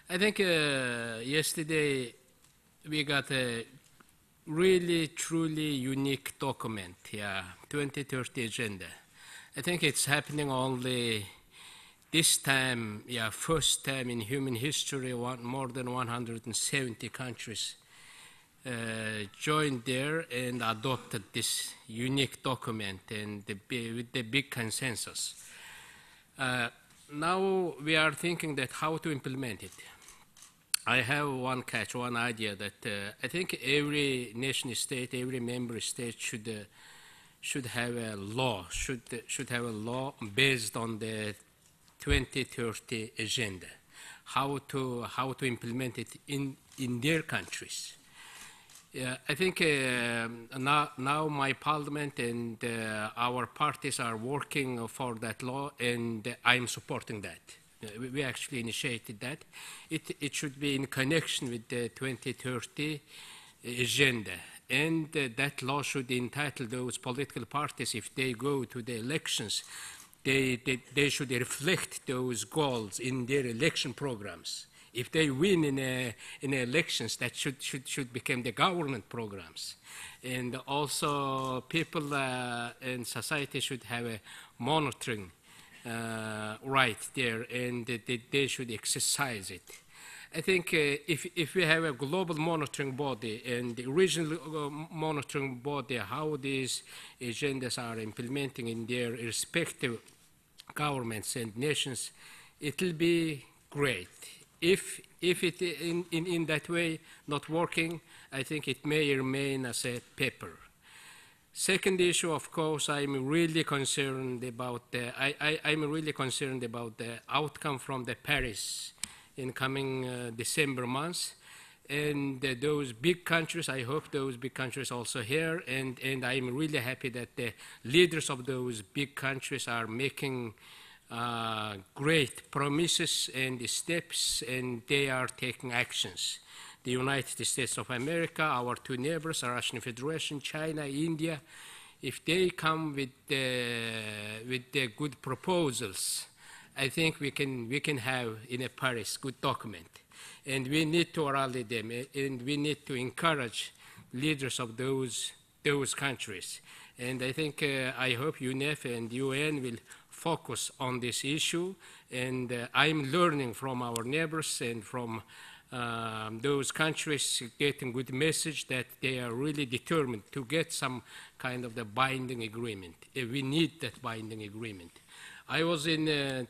I think yesterday we got a really, truly unique document, 2030 agenda. I think it's happening only this time, first time in human history, more than 170 countries joined there and adopted this unique document and with the big consensus. Now we are thinking that how to implement it. I have one catch, one idea that I think every nation state, every member state should have a law, should have a law based on the 2030 agenda, how to implement it in their countries. I think now my parliament and our parties are working for that law, and I'm supporting that. We actually initiated that. It should be in connection with the 2030 agenda. And that law should entitle those political parties, if they go to the elections, they should reflect those goals in their election programs. If they win in elections, that should become the government programs. And also people and society should have a monitoring right there, and they should exercise it. I think if we have a global monitoring body and the regional monitoring body, how these agendas are implementing in their respective governments and nations, it will be great. If it in that way not working, I think it may remain as a paper. Second issue, of course, I'm really concerned about the outcome from the Paris in coming December months. And those big countries, I hope those big countries also here, and I'm really happy that the leaders of those big countries are making great promises and steps, and they are taking actions. The United States of America, our two neighbors, Russian Federation, China, India, if they come with the good proposals, I think we can have in a Paris good document. And we need to rally them, and we need to encourage leaders of those countries. And I think, I hope UNEP and UN will focus on this issue. And I'm learning from our neighbors and from those countries, getting good message that they are really determined to get some kind of the binding agreement. We need that binding agreement. I was in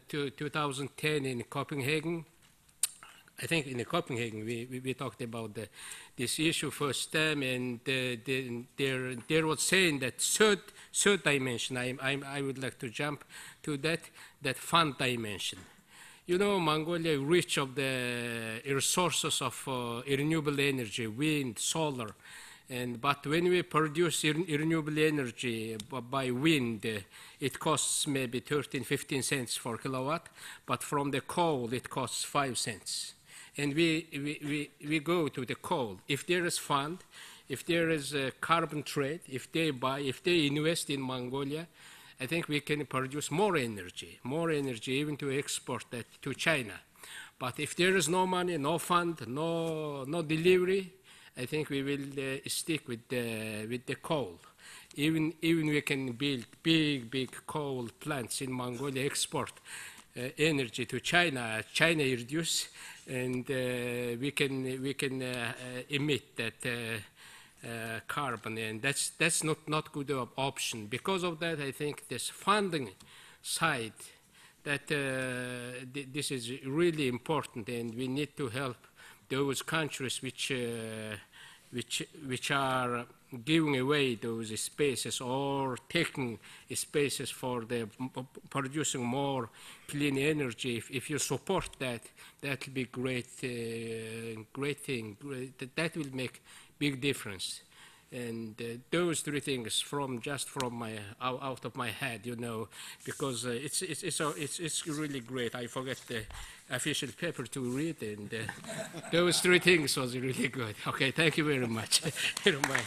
2010 in Copenhagen. I think in Copenhagen we talked about this issue first time, and there was saying that third dimension. I would like to jump to that fund dimension. You know, Mongolia rich of the resources of renewable energy, wind, solar, but when we produce renewable energy by wind, it costs maybe 13, 15 cents for kilowatt, but from the coal it costs 5 cents. And we go to the coal. If there is fund, if there is a carbon trade, if they invest in Mongolia, I think we can produce more energy even to export that to China. But if there is no money, no fund, no delivery, I think we will stick with the coal. Even we can build big coal plants in Mongolia, export energy to China. China reduce, and we can emit that carbon, and that's not good option. Because of that, I think this funding side, that this is really important, and we need to help those countries which are giving away those spaces or taking spaces for the producing more clean energy. If you support that, that will be great thing. That will make big difference. And those three things just from my out of my head, you know, because it's really great. I forget the official paper to read, and those three things was really good. Okay, thank you very much. You don't mind.